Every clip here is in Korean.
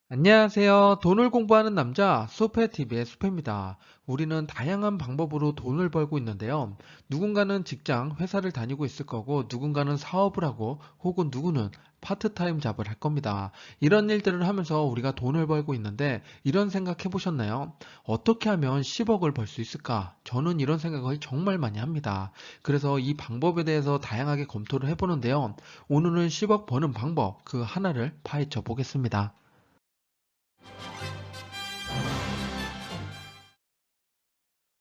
안녕하세요. 돈을 공부하는 남자 수페TV의 수페입니다. 우리는 다양한 방법으로 돈을 벌고 있는데요. 누군가는 직장, 회사를 다니고 있을 거고, 누군가는 사업을 하고, 혹은 누구는 파트타임 잡을 할 겁니다. 이런 일들을 하면서 우리가 돈을 벌고 있는데, 이런 생각 해보셨나요? 어떻게 하면 10억을 벌 수 있을까? 저는 이런 생각을 정말 많이 합니다. 그래서 이 방법에 대해서 다양하게 검토를 해보는데요. 오늘은 10억 버는 방법, 그 하나를 파헤쳐 보겠습니다.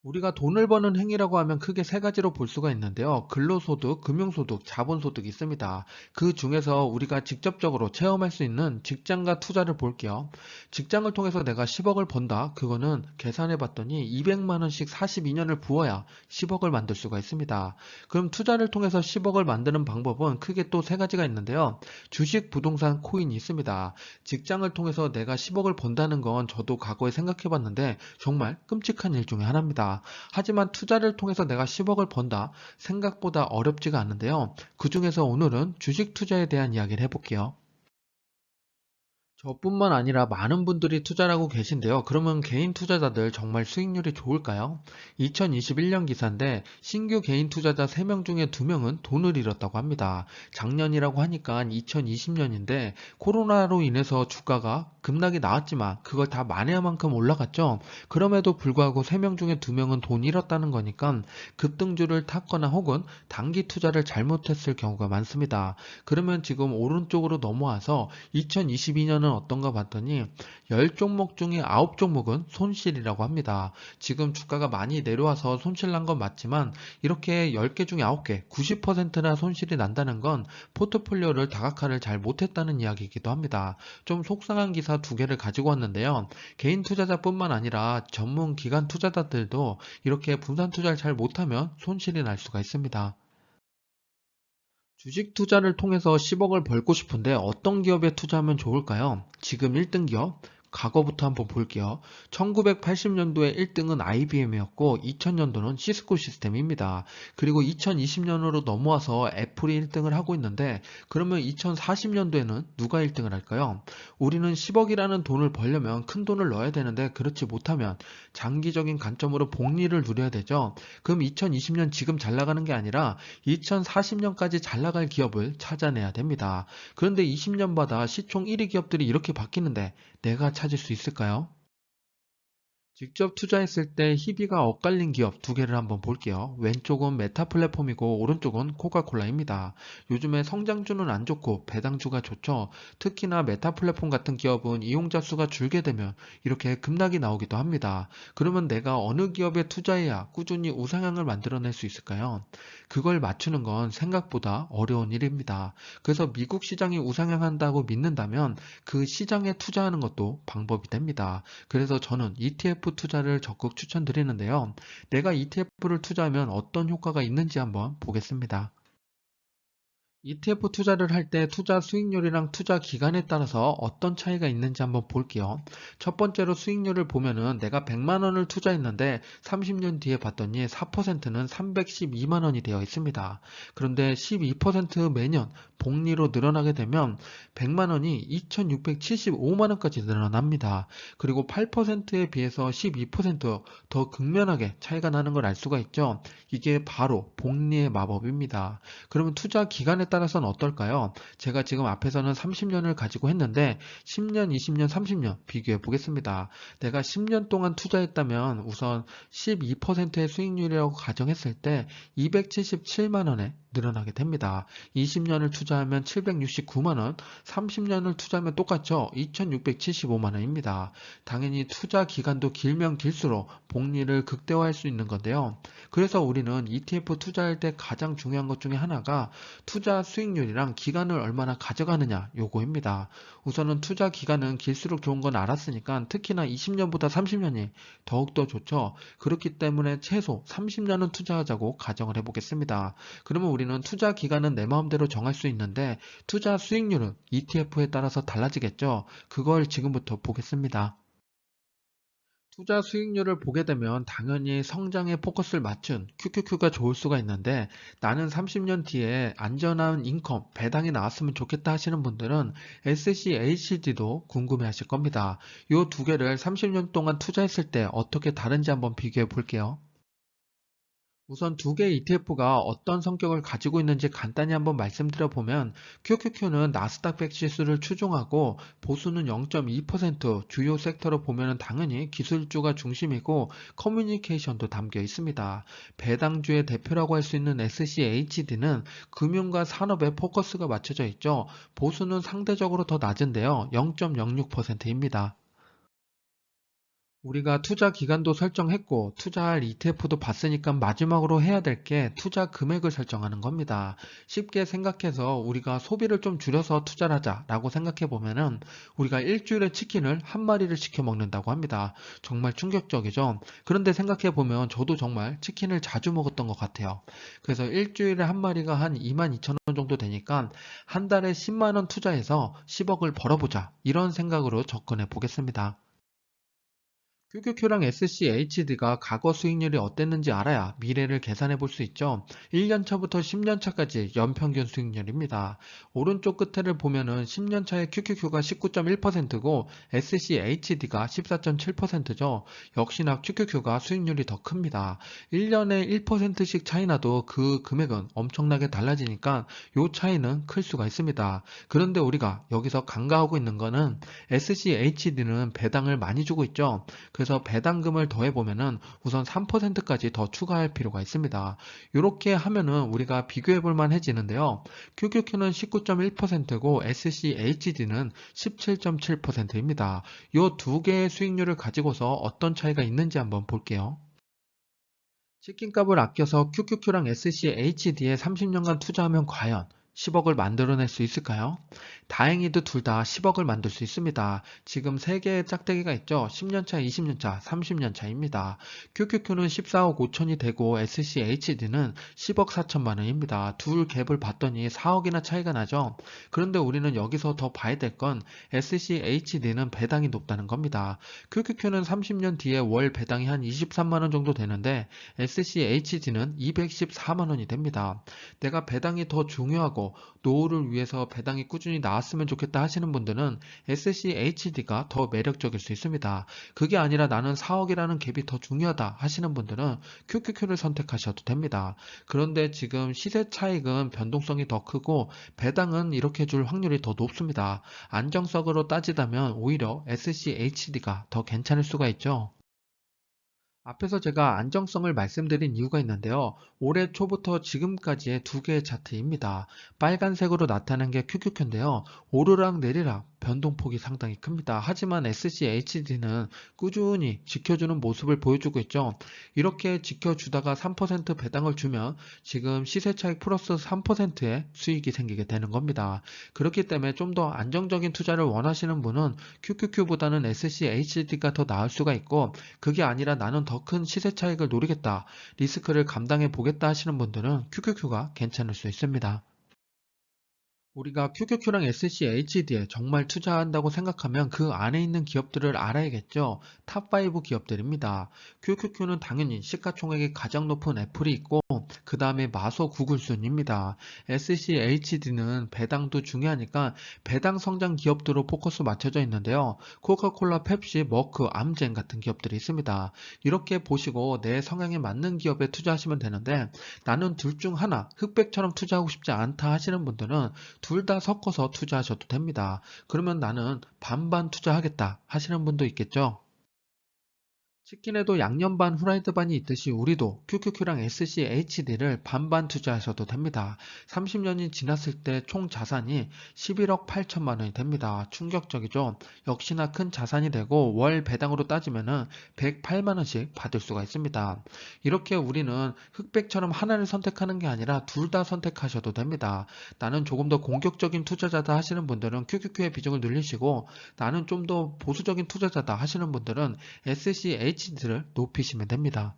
우리가 돈을 버는 행위라고 하면 크게 세 가지로 볼 수가 있는데요. 근로소득, 금융소득, 자본소득이 있습니다. 그 중에서 우리가 직접적으로 체험할 수 있는 직장과 투자를 볼게요. 직장을 통해서 내가 10억을 번다. 그거는 계산해 봤더니 200만 원씩 42년을 부어야 10억을 만들 수가 있습니다. 그럼 투자를 통해서 10억을 만드는 방법은 크게 또 세 가지가 있는데요. 주식, 부동산, 코인이 있습니다. 직장을 통해서 내가 10억을 번다는 건 저도 과거에 생각해 봤는데 정말 끔찍한 일 중에 하나입니다. 하지만 투자를 통해서 내가 10억을 번다. 생각보다 어렵지가 않은데요. 그 중에서 오늘은 주식 투자에 대한 이야기를 해볼게요. 저뿐만 아니라 많은 분들이 투자를 하고 계신데요. 그러면 개인 투자자들 정말 수익률이 좋을까요? 2021년 기사인데 신규 개인 투자자 3명 중에 2명은 돈을 잃었다고 합니다. 작년이라고 하니까 2020년인데 코로나로 인해서 주가가 급락이 나왔지만 그걸 다 만회할 만큼 올라갔죠. 그럼에도 불구하고 3명 중에 2명은 돈 잃었다는 거니까 급등주를 탔거나 혹은 단기 투자를 잘못했을 경우가 많습니다. 그러면 지금 오른쪽으로 넘어와서 2022년은 어떤가 봤더니 10종목 중에 9종목은 손실이라고 합니다. 지금 주가가 많이 내려와서 손실 난 건 맞지만 이렇게 10개 중에 9개, 90%나 손실이 난다는 건 포트폴리오를 다각화를 잘 못했다는 이야기이기도 합니다. 좀 속상한 기사 두 개를 가지고 왔는데요. 개인 투자자뿐만 아니라 전문 기관 투자자들도 이렇게 분산 투자를 잘 못하면 손실이 날 수가 있습니다. 주식 투자를 통해서 10억을 벌고 싶은데 어떤 기업에 투자하면 좋을까요? 지금 1등 기업, 과거부터 한번 볼게요. 1980년도에 1등은 IBM이었고 2000년도는 시스코 시스템입니다. 그리고 2020년으로 넘어와서 애플이 1등을 하고 있는데 그러면 2040년도에는 누가 1등을 할까요? 우리는 10억이라는 돈을 벌려면 큰 돈을 넣어야 되는데 그렇지 못하면 장기적인 관점으로 복리를 누려야 되죠. 그럼 2020년 지금 잘 나가는 게 아니라 2040년까지 잘 나갈 기업을 찾아내야 됩니다. 그런데 20년마다 시총 1위 기업들이 이렇게 바뀌는데 내가 찾을 수 있을까요? 직접 투자했을 때 희비가 엇갈린 기업 두 개를 한번 볼게요. 왼쪽은 메타 플랫폼이고 오른쪽은 코카콜라입니다. 요즘에 성장주는 안 좋고 배당주가 좋죠. 특히나 메타 플랫폼 같은 기업은 이용자 수가 줄게 되면 이렇게 급락이 나오기도 합니다. 그러면 내가 어느 기업에 투자해야 꾸준히 우상향을 만들어낼 수 있을까요? 그걸 맞추는 건 생각보다 어려운 일입니다. 그래서 미국 시장이 우상향한다고 믿는다면 그 시장에 투자하는 것도 방법이 됩니다. 그래서 저는 ETF 투자를 적극 추천드리는데요. 내가 ETF를 투자하면 어떤 효과가 있는지 한번 보겠습니다. ETF 투자를 할 때 투자 수익률이랑 투자 기간에 따라서 어떤 차이가 있는지 한번 볼게요. 첫 번째로 수익률을 보면은 내가 100만 원을 투자했는데 30년 뒤에 봤더니 4%는 312만 원이 되어 있습니다. 그런데 12% 매년 복리로 늘어나게 되면 100만 원이 2,675만 원까지 늘어납니다. 그리고 8%에 비해서 12%더 극면하게 차이가 나는 걸 알 수가 있죠. 이게 바로 복리의 마법입니다. 그러면 투자 기간에 따라서는 어떨까요? 제가 지금 앞에서는 30년을 가지고 했는데 10년, 20년, 30년 비교해 보겠습니다. 내가 10년 동안 투자했다면 우선 12%의 수익률이라고 가정했을 때 277만 원에 늘어나게 됩니다. 20년을 투자하면 769만 원, 30년을 투자하면 똑같죠? 2675만 원입니다. 당연히 투자 기간도 길면 길수록 복리를 극대화할 수 있는 건데요. 그래서 우리는 ETF 투자할 때 가장 중요한 것 중에 하나가 투자 수익률이랑 기간을 얼마나 가져가느냐 요거입니다. 우선은 투자 기간은 길수록 좋은 건 알았으니까 특히나 20년보다 30년이 더욱더 좋죠. 그렇기 때문에 최소 30년은 투자하자고 가정을 해보겠습니다. 그러면 우리는 투자 기간은 내 마음대로 정할 수 있는데 투자 수익률은 ETF에 따라서 달라지겠죠. 그걸 지금부터 보겠습니다. 투자 수익률을 보게 되면 당연히 성장에 포커스를 맞춘 QQQ가 좋을 수가 있는데, 나는 30년 뒤에 안전한 인컴, 배당이 나왔으면 좋겠다 하시는 분들은 SCHD도 궁금해 하실 겁니다. 이 두 개를 30년 동안 투자했을 때 어떻게 다른지 한번 비교해 볼게요. 우선 두 개의 ETF가 어떤 성격을 가지고 있는지 간단히 한번 말씀드려 보면, QQQ는 나스닥 100 지수를 추종하고 보수는 0.2%, 주요 섹터로 보면 당연히 기술주가 중심이고 커뮤니케이션도 담겨 있습니다. 배당주의 대표라고 할 수 있는 SCHD는 금융과 산업에 포커스가 맞춰져 있죠. 보수는 상대적으로 더 낮은데요. 0.06%입니다. 우리가 투자 기간도 설정했고 투자할 ETF도 봤으니까 마지막으로 해야 될 게 투자 금액을 설정하는 겁니다. 쉽게 생각해서 우리가 소비를 좀 줄여서 투자를 하자라고 생각해 보면은, 우리가 일주일에 치킨을 한 마리를 시켜 먹는다고 합니다. 정말 충격적이죠. 그런데 생각해 보면 저도 정말 치킨을 자주 먹었던 것 같아요. 그래서 일주일에 한 마리가 한 22,000원 정도 되니까 한 달에 10만 원 투자해서 10억을 벌어보자, 이런 생각으로 접근해 보겠습니다. QQQ랑 SCHD가 과거 수익률이 어땠는지 알아야 미래를 계산해 볼 수 있죠. 1년 차부터 10년 차까지 연평균 수익률입니다. 오른쪽 끝에를 보면은 10년 차의 QQQ가 19.1%고 SCHD가 14.7%죠. 역시나 QQQ가 수익률이 더 큽니다. 1년에 1%씩 차이 나도 그 금액은 엄청나게 달라지니까 요 차이는 클 수가 있습니다. 그런데 우리가 여기서 간과하고 있는 거는, SCHD는 배당을 많이 주고 있죠. 그래서 배당금을 더해보면은 우선 3%까지 더 추가할 필요가 있습니다. 이렇게 하면은 우리가 비교해 볼 만해지는데요. QQQ는 19.1%고 SCHD는 17.7%입니다. 이 두 개의 수익률을 가지고서 어떤 차이가 있는지 한번 볼게요. 치킨값을 아껴서 QQQ랑 SCHD에 30년간 투자하면 과연 10억을 만들어낼 수 있을까요? 다행히도 둘 다 10억을 만들 수 있습니다. 지금 3개의 짝대기가 있죠. 10년차, 20년차, 30년차입니다. QQQ는 14억 5천이 되고 SCHD는 10억 4천만 원입니다. 둘 갭을 봤더니 4억이나 차이가 나죠. 그런데 우리는 여기서 더 봐야 될 건 SCHD는 배당이 높다는 겁니다. QQQ는 30년 뒤에 월 배당이 한 23만 원 정도 되는데 SCHD는 214만 원이 됩니다. 내가 배당이 더 중요하고 노후를 위해서 배당이 꾸준히 나왔으면 좋겠다 하시는 분들은 SCHD가 더 매력적일 수 있습니다. 그게 아니라 나는 4억이라는 갭이 더 중요하다 하시는 분들은 QQQ를 선택하셔도 됩니다. 그런데 지금 시세 차익은 변동성이 더 크고 배당은 이렇게 줄 확률이 더 높습니다. 안정성으로 따지다면 오히려 SCHD가 더 괜찮을 수가 있죠. 앞에서 제가 안정성을 말씀드린 이유가 있는데요. 올해 초부터 지금까지의 두 개의 차트입니다. 빨간색으로 나타난 게 QQQ인데요. 오르락 내리락 변동폭이 상당히 큽니다. 하지만 SCHD는 꾸준히 지켜주는 모습을 보여주고 있죠. 이렇게 지켜주다가 3% 배당을 주면 지금 시세차익 플러스 3%의 수익이 생기게 되는 겁니다. 그렇기 때문에 좀 더 안정적인 투자를 원하시는 분은 QQQ보다는 SCHD가 더 나을 수가 있고, 그게 아니라 나는 더 큰 시세 차익을 노리겠다, 리스크를 감당해 보겠다 하시는 분들은 QQQ가 괜찮을 수 있습니다. 우리가 QQQ랑 SCHD에 정말 투자한다고 생각하면 그 안에 있는 기업들을 알아야겠죠. 탑5 기업들입니다. QQQ는 당연히 시가총액이 가장 높은 애플이 있고, 그 다음에 마소 구글 순입니다. SCHD는 배당도 중요하니까 배당 성장 기업들로 포커스 맞춰져 있는데요. 코카콜라, 펩시, 머크, 암젠 같은 기업들이 있습니다. 이렇게 보시고 내 성향에 맞는 기업에 투자하시면 되는데, 나는 둘 중 하나, 흑백처럼 투자하고 싶지 않다 하시는 분들은 둘 다 섞어서 투자하셔도 됩니다. 그러면 나는 반반 투자하겠다 하시는 분도 있겠죠. 치킨에도 양념 반 후라이드 반이 있듯이 우리도 QQQ랑 SCHD를 반반 투자하셔도 됩니다. 30년이 지났을 때 총 자산이 11억 8천만 원이 됩니다. 충격적이죠? 역시나 큰 자산이 되고 월 배당으로 따지면 108만 원씩 받을 수가 있습니다. 이렇게 우리는 흑백처럼 하나를 선택하는 게 아니라 둘 다 선택하셔도 됩니다. 나는 조금 더 공격적인 투자자다 하시는 분들은 QQQ의 비중을 늘리시고, 나는 좀 더 보수적인 투자자다 하시는 분들은 SCHD를 높이시면 됩니다.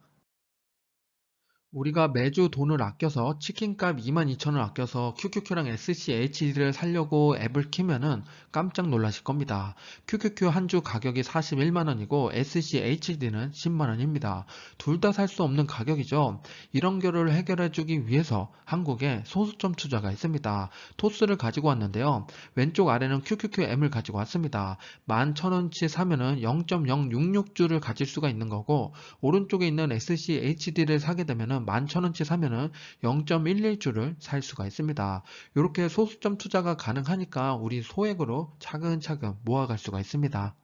우리가 매주 돈을 아껴서 치킨값 22,000원 아껴서 QQQ랑 SCHD를 사려고 앱을 키면은 깜짝 놀라실 겁니다. QQQ 한 주 가격이 41만원이고 SCHD는 10만원입니다. 둘 다 살 수 없는 가격이죠. 이런 결을 해결해주기 위해서 한국에 소수점 투자가 있습니다. 토스를 가지고 왔는데요. 왼쪽 아래는 QQQM을 가지고 왔습니다. 11,000원치 사면은 0.066주를 가질 수가 있는 거고, 오른쪽에 있는 SCHD를 사게 되면은 11,000원치 사면은 0.11주를 살 수가 있습니다. 이렇게 소수점 투자가 가능하니까 우리 소액으로 차근차근 모아갈 수가 있습니다.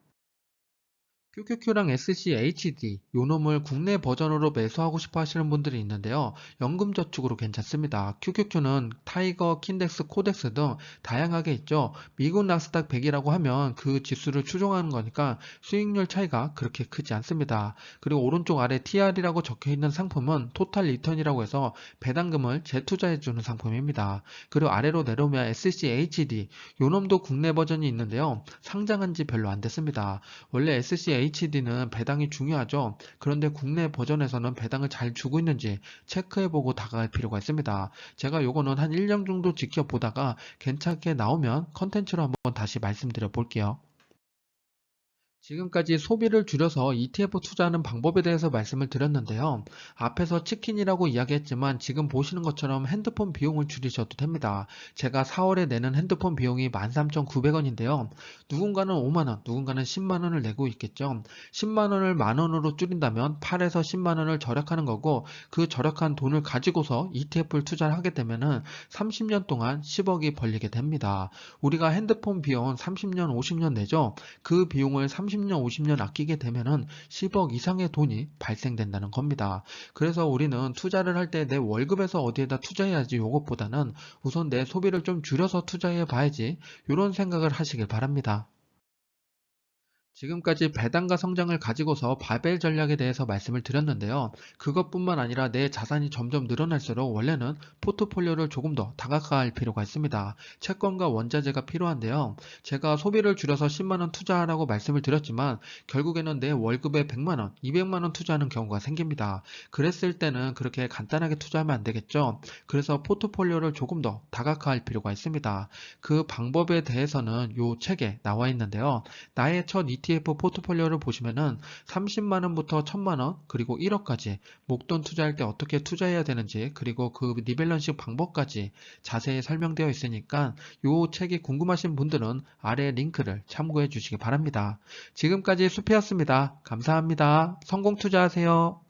QQQ랑 SCHD 요 놈을 국내 버전으로 매수하고 싶어 하시는 분들이 있는데요. 연금저축으로 괜찮습니다. QQQ는 타이거, 킨덱스, 코덱스 등 다양하게 있죠. 미국 나스닥 100이라고 하면 그 지수를 추종하는 거니까 수익률 차이가 그렇게 크지 않습니다. 그리고 오른쪽 아래 TR이라고 적혀있는 상품은 토탈 리턴이라고 해서 배당금을 재투자해주는 상품입니다. 그리고 아래로 내려오면 SCHD 요 놈도 국내 버전이 있는데요. 상장한 지 별로 안 됐습니다. 원래 SCHD는 배당이 중요하죠. 그런데 국내 버전에서는 배당을 잘 주고 있는지 체크해보고 다가갈 필요가 있습니다. 제가 요거는 한 1년 정도 지켜보다가 괜찮게 나오면 컨텐츠로 한번 다시 말씀드려 볼게요. 지금까지 소비를 줄여서 ETF 투자하는 방법에 대해서 말씀을 드렸는데요. 앞에서 치킨이라고 이야기했지만 지금 보시는 것처럼 핸드폰 비용을 줄이셔도 됩니다. 제가 4월에 내는 핸드폰 비용이 13,900원인데요. 누군가는 5만원, 누군가는 10만원을 내고 있겠죠. 10만원을 만원으로 줄인다면 8에서 10만원을 절약하는 거고, 그 절약한 돈을 가지고서 ETF를 투자를 하게 되면은 30년 동안 10억이 벌리게 됩니다. 우리가 핸드폰 비용 30년, 50년 내죠. 그 비용을 30년, 50년 아끼게 되면은 10억 이상의 돈이 발생된다는 겁니다. 그래서 우리는 투자를 할 때 내 월급에서 어디에다 투자해야지 요것보다는 우선 내 소비를 좀 줄여서 투자해 봐야지, 이런 생각을 하시길 바랍니다. 지금까지 배당과 성장을 가지고서 바벨 전략에 대해서 말씀을 드렸는데요. 그것뿐만 아니라 내 자산이 점점 늘어날수록 원래는 포트폴리오를 조금 더 다각화할 필요가 있습니다. 채권과 원자재가 필요한데요. 제가 소비를 줄여서 10만원 투자하라고 말씀을 드렸지만 결국에는 내 월급에 100만원, 200만원 투자하는 경우가 생깁니다. 그랬을 때는 그렇게 간단하게 투자하면 안 되겠죠. 그래서 포트폴리오를 조금 더 다각화할 필요가 있습니다. 그 방법에 대해서는 요 책에 나와 있는데요. 나의 첫 ETF 포트폴리오를 보시면은 30만원부터 1000만원 그리고 1억까지 목돈 투자할 때 어떻게 투자해야 되는지, 그리고 그 리밸런싱 방법까지 자세히 설명되어 있으니까 이 책이 궁금하신 분들은 아래 링크를 참고해 주시기 바랍니다. 지금까지 수피였습니다. 감사합니다. 성공 투자하세요.